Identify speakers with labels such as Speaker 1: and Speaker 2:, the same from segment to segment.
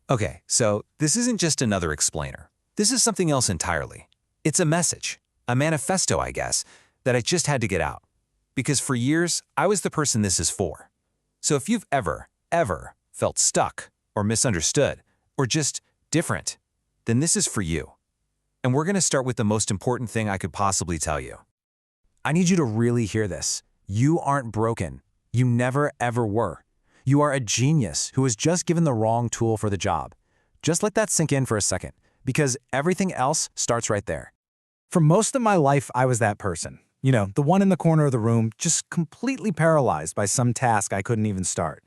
Speaker 1: Okay, so this isn't just another explainer. This is something else entirely. It's a message, a manifesto, I guess, that I just had to get out. Because for years, I was the person this is for. So if you've ever felt stuck or misunderstood or just different, then this is for you. And we're going to start with the most important thing I could possibly tell you.
Speaker 2: I need you to really hear this. You aren't broken. You never, ever were. You are a genius who was just given the wrong tool for the job. Just let that sink in for a second, because everything else starts right there. For most of my life, I was that person. You know, the one in the corner of the room, just completely paralyzed by some task I couldn't even start.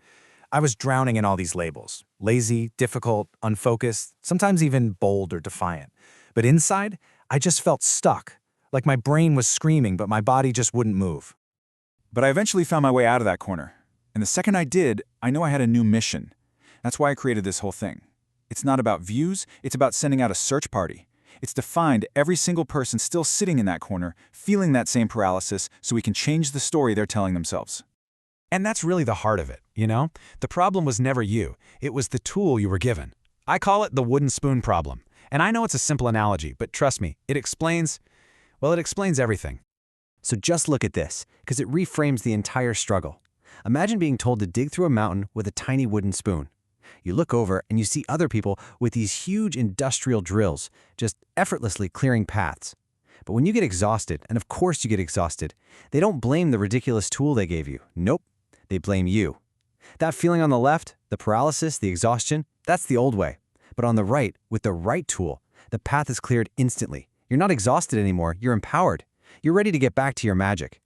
Speaker 2: I was drowning in all these labels. Lazy, difficult, unfocused, sometimes even bold or defiant. But inside, I just felt stuck. Like my brain was screaming, but my body just wouldn't move.
Speaker 3: But I eventually found my way out of that corner. And the second I did, I knew I had a new mission. That's why I created this whole thing. It's not about views, it's about sending out a search party. It's to find every single person still sitting in that corner, feeling that same paralysis, so we can change the story they're telling themselves.
Speaker 2: And that's really the heart of it, you know? The problem was never you. It was the tool you were given. I call it the wooden spoon problem. And I know it's a simple analogy, but trust me, it explains everything.
Speaker 4: So just look at this, because it reframes the entire struggle. Imagine being told to dig through a mountain with a tiny wooden spoon. You look over and you see other people with these huge industrial drills, just effortlessly clearing paths. But when you get exhausted, and of course you get exhausted, they don't blame the ridiculous tool they gave you. Nope, they blame you. That feeling on the left, the paralysis, the exhaustion, that's the old way. But on the right, with the right tool, the path is cleared instantly. You're not exhausted anymore, you're empowered. You're ready to get back to your magic.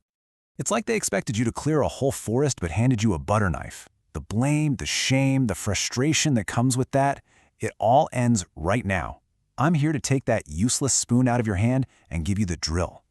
Speaker 2: It's like they expected you to clear a whole forest but handed you a butter knife. The blame, the shame, the frustration that comes with that, it all ends right now. I'm here to take that useless spoon out of your hand and give you the drill.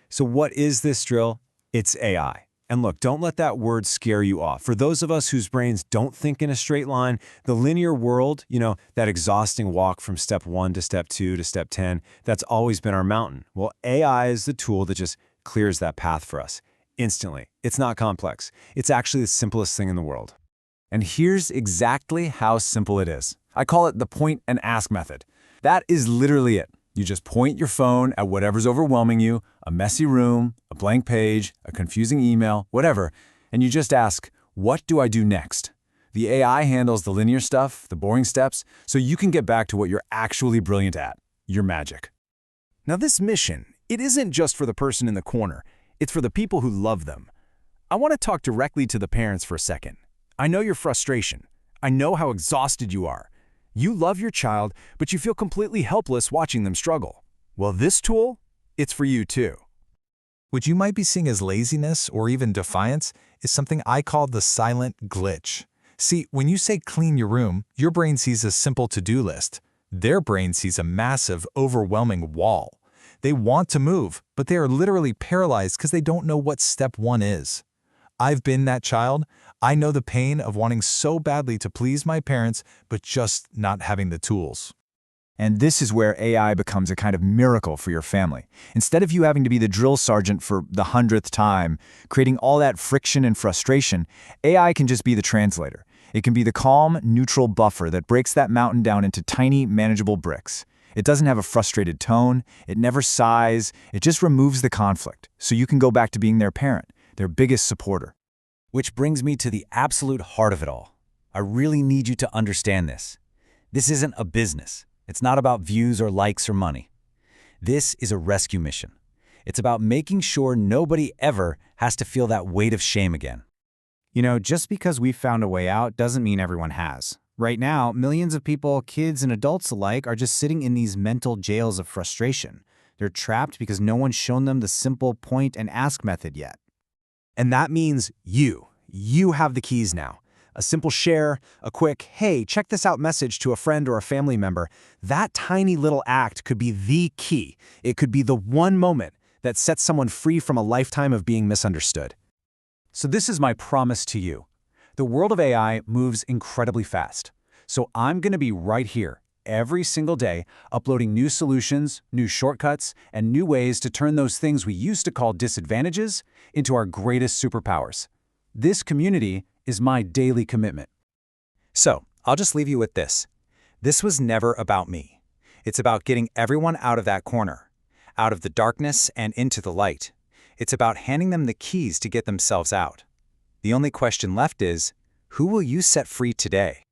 Speaker 1: So what is this drill? It's AI. And look, don't let that word scare you off. For those of us whose brains don't think in a straight line, the linear world, that exhausting walk from step 1 to step 2 to step 10, that's always been our mountain. Well, AI is the tool that just clears that path for us instantly. It's not complex. It's actually the simplest thing in the world. And here's exactly how simple it is. I call it the point and ask method. That is literally it. You just point your phone at whatever's overwhelming you, a messy room, a blank page, a confusing email, whatever, and you just ask, what do I do next? The AI handles the linear stuff, the boring steps, so you can get back to what you're actually brilliant at, your magic.
Speaker 2: Now this mission, it isn't just for the person in the corner, it's for the people who love them. I want to talk directly to the parents for a second. I know your frustration. I know how exhausted you are. You love your child, but you feel completely helpless watching them struggle. Well, this tool, it's for you too.
Speaker 5: What you might be seeing as laziness or even defiance is something I call the silent glitch. See, when you say clean your room, your brain sees a simple to-do list. Their brain sees a massive, overwhelming wall. They want to move, but they are literally paralyzed because they don't know what step 1 is. I've been that child. I know the pain of wanting so badly to please my parents, but just not having the tools.
Speaker 3: And this is where AI becomes a kind of miracle for your family. Instead of you having to be the drill sergeant for the 100th time, creating all that friction and frustration, AI can just be the translator. It can be the calm, neutral buffer that breaks that mountain down into tiny, manageable bricks. It doesn't have a frustrated tone, it never sighs, it just removes the conflict, so you can go back to being their parent, their biggest supporter.
Speaker 1: Which brings me to the absolute heart of it all. I really need you to understand this. This isn't a business. It's not about views or likes or money. This is a rescue mission. It's about making sure nobody ever has to feel that weight of shame again.
Speaker 4: You know, just because we've found a way out doesn't mean everyone has. Right now, millions of people, kids and adults alike, are just sitting in these mental jails of frustration. They're trapped because no one's shown them the simple point and ask method yet.
Speaker 2: And that means you have the keys now. A simple share, a quick, hey, check this out message to a friend or a family member. That tiny little act could be the key. It could be the one moment that sets someone free from a lifetime of being misunderstood. So this is my promise to you. The world of AI moves incredibly fast. So I'm going to be right here every single day, uploading new solutions, new shortcuts, and new ways to turn those things we used to call disadvantages into our greatest superpowers. This community is my daily commitment.
Speaker 1: So, I'll just leave you with this.
Speaker 2: This was never about me. It's about getting everyone out of that corner, out of the darkness and into the light. It's about handing them the keys to get themselves out. The only question left is, who will you set free today?